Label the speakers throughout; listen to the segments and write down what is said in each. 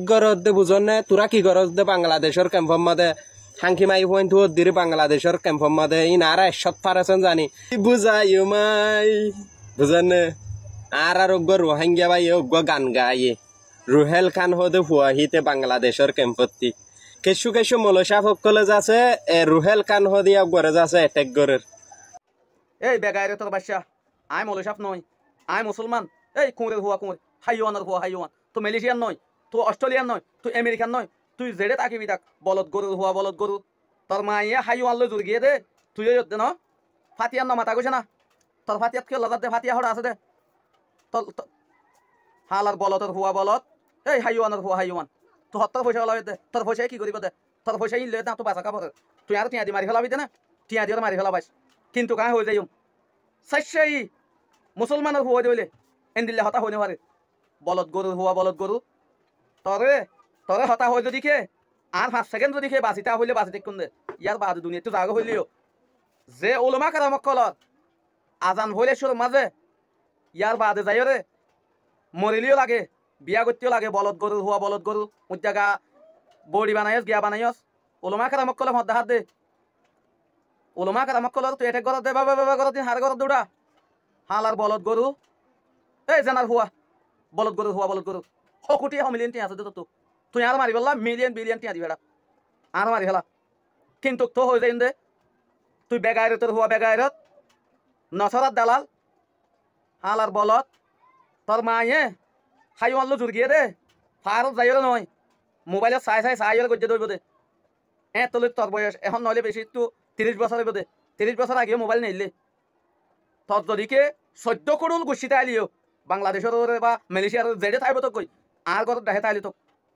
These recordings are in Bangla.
Speaker 1: গরজ দে বুঝন না তোরা কি গরজ দে বাংলাদেশের ক্যাম্পম মাদে হাঙ্কি মাই পয়েন্ট হো দিরে বাংলাদেশের ক্যাম্পম মাদে ইনারা সব পারেছেন জানি বুঝাইও মাই বুঝন না আর অগ্গ রোহিঙ্গা ভাই অগ্গ গান গায়ে রুহেল খান হদে হুয়াহিতে বাংলাদেশের ক্যাম্পত্তি কেশু কেশু মলসা কলেজ আছে রুহেল খান হদিয়া গরজ আছে এটেক গরের
Speaker 2: এই বেগাইরে তোর বাদশা আই মৌলসাফ নয় আই মুসলমান এই কুঁড়ের হুয়া কুঁড় হাইওয়ানের হুয়া হাইওয়ান তো মালয়েশিয়ান নয় তো অস্ট্রেলিয়ান নয় তুই আমেরিকান নয় তুই জেডে তাকিবি তাক বলদ গরুর হুয়া বলদ গরু তোর মাইয়া হাইওয়ান লই জুর গিয়ে দে তুই দে ন ফাতিয়ার ন মাথা কইছে না তোর ফাতিয়াত কে লগাত দে ফাতিয়া হড়া আছে দে তোর হালার বলদের হুয়া বলদ এই হাইওয়ানের হুয়া হাইওয়ান তো হত্তর পয়সা ওলা দে তোর পয়সায় কি করিব দে তোর পয়সা ইনলে না তো বাঁচা কাপড় তুই আর টিয়া দি মারি ফেলাবি দে না টিয়া দিয়ে মারি ফেলাবাইস কিন্তু কায় হয়ে যাইম সাইসাই মুসলমানের হুয়া দিলে এন্দিল্লে হতা হইনে পারে বলদ গরুর হুয়া বলদ গরু তরে তরে হতা হয়ে যদি খে আর 5 সেকেন্ড যদি খে বাঁচিতা হইলে বাঁচিতে কোন দে ইয়ার বাদ দুনিয়া তো জাগো হইলেও যে ওলমা কারামক কলত আজান হইলে সুর মাঝে ইয়ার বাদে যাই রে মরিলিও লাগে বিয়া করতেও লাগে বলদ গরুর হুয়া বলদ গরু উজ্জাগা বড়ি বানাইস গিয়া বানাইস ওলমা কারামক কলে মধ্যে হাত দে ওলমা কারামক কলত তুই এটা গরত দে বাবা বাবা গরত দিন হার গরত দৌড়া হালার বলদ গরু এই জানার হুয়া বলদ গরু হুয়া বলদ গরু কোটি মিলিয়ন টিয়া আছে তো তুই আর মারি বললা মিলিয়ন বিলিয়ন টিয়া দিবে আর মারি ফেলা কিন্তু তো হয়ে যাই দে তুই বেগাইরে তোর হুয়া বেগাইরত নসরাত দালাল হালার বলদ তোর মায়ে খাই আনলো জুর গিয়ে দে ফারত যাইও নয় মোবাইলে চাই গজ্জে দইব দে তোর তোর বয়স এখন নইলে বেশি তো 30 বছর হইব দে 30 বছর আগেও মোবাইল নিলে তোর যদি কে 14 করুন গুছিতে আলিও বাংলাদেশের বা মালয়েশিয়ার জেডে থাইব তো কই আর কত দেখে তাইলি তো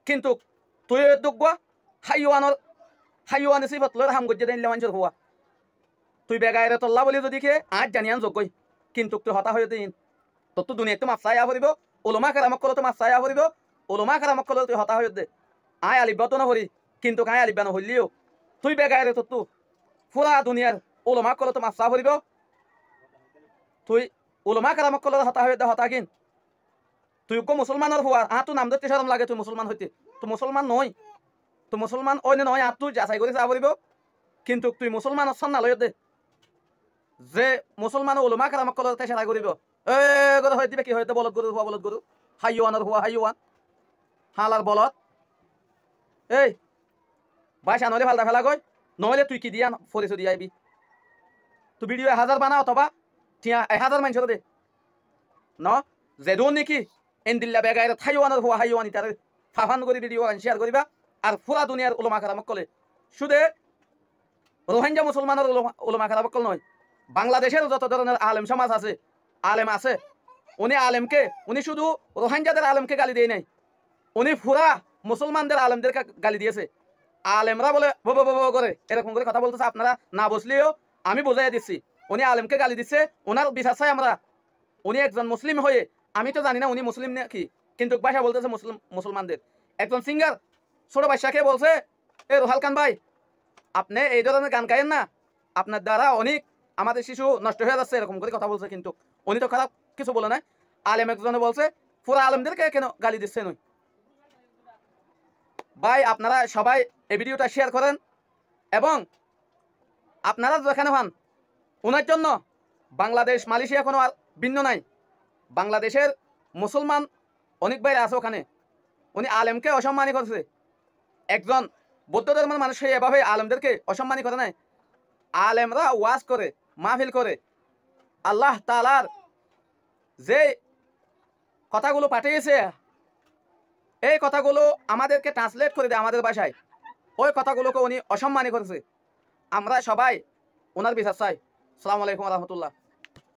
Speaker 2: কিন্তু তুই দুগবা হাইওয়ানের সিফত লর হাম গজ্জে দিলে মানুষের হওয়া তুই বেগাইরে তোল্লা বলি যদি কে আজ জানিয়ান যোগ্যই কিন্তু তুই হতা হয়ে দিন তোর তো দুনিয়া তো মাফসায়া ভরিব ওলমা কারামক কলে তো মাফসায়া ভরিব ওলমা কারামক কলে তুই হতা হয়ে দে আয় আলিব্বা তো না ভরি কিন্তু কায় আলিব্বা না হইলিও তুই বেগাইরে তোর তো পুরা দুনিয়ার ওলমা কলে তো মাফসা ভরিব তুই ওলমা কারামক কলে হতা হয়ে দে হতা কিন তুই গো মুসলমানের হুয়া তো নাম ধরতে শরম লাগে তুই মুসলমান হইতে তুই মুসলমান নয় তুই মুসলমান অন্য নয় তুই যাচাই করে চা ভরিব কিন্তু তুই মুসলমান অসন না লয় দে যে মুসলমান ওলমা কারামক কলে চেষ্টা করিব গরু হয়ে দিবে কি হইতে বলদ গরু হুয়া বলদ গরু হাইওয়ানের হুয়া হাইওয়ান হালার বলদ এই বাইসা নইলে ফালতা ফেলা গই নইলে তুই কি দিয়া ফরিস দিয়া আইবি তুই ভিডিও 1000 বানা অথবা টিয়া 1000 মানুষের দে ন যেদুন নাকি এন্দিল্লা বেগাইরে হাইওয়ানের হুয়া হাইওয়ান ইতারে ফাফান করে ভিডিও শেয়ার করিবা আর পুরা দুনিয়ার ওলমা কারামক কলে শুধু রোহিঙ্গা মুসলমানের ওলমা কারামক কল নয় বাংলাদেশের যত ধরনের আলেম সমাজ আছে আলেম আছে উনি আলেমকে উনি শুধু রোহিঙ্গাদের আলেমকে গালি দেয় নাই উনি পুরা মুসলমানদের আলেমদেরকে গালি দিয়েছে আলেমরা বলে করে এরকম করে কথা বলতেছে আপনারা না বসলেও আমি বোঝাই দিচ্ছি উনি আলেমকে গালি দিচ্ছে ওনার বিশ্বাস চাই আমরা উনি একজন মুসলিম হয়ে আমি তো জানি না উনি মুসলিম নাকি কিন্তু ভাষা বলতেছে মুসলমানদের একজন সিঙ্গার ছোট বাচ্চাকে বলছে এ রোহাল খান ভাই আপনি এই ধরনের গান গায়েন না আপনার দ্বারা অনেক আমাদের শিশু নষ্ট হয়ে যাচ্ছে এরকম করে কথা বলছে কিন্তু উনি তো খারাপ কিছু বলে না আলেম একজনে বলছে পুরা আলেমদেরকে কেন গালি দিচ্ছে নই ভাই আপনারা সবাই এই ভিডিওটা শেয়ার করেন এবং আপনারা যেখানে হন ওনার জন্য বাংলাদেশ মালয়েশিয়া কোনো আর ভিন্ন নাই বাংলাদেশের মুসলমান অনেক বাইরে আছে ওখানে উনি আলেমকে অসম্মানী করছে একজন বৌদ্ধ ধর্মের মানুষ এভাবে আলেমদেরকে অসম্মানী করে নাই আলেমরা ওয়াজ করে মাহফিল করে আল্লাহ তাআলার যে কথাগুলো পাঠিয়েছে এই কথাগুলো আমাদেরকে ট্রান্সলেট করে দেয় আমাদের ভাষায় ওই কথাগুলোকে উনি অসম্মানী করেছে আমরা সবাই ওনার বিচার চাই আসসালামু আলাইকুম ওয়া রাহমাতুল্লাহ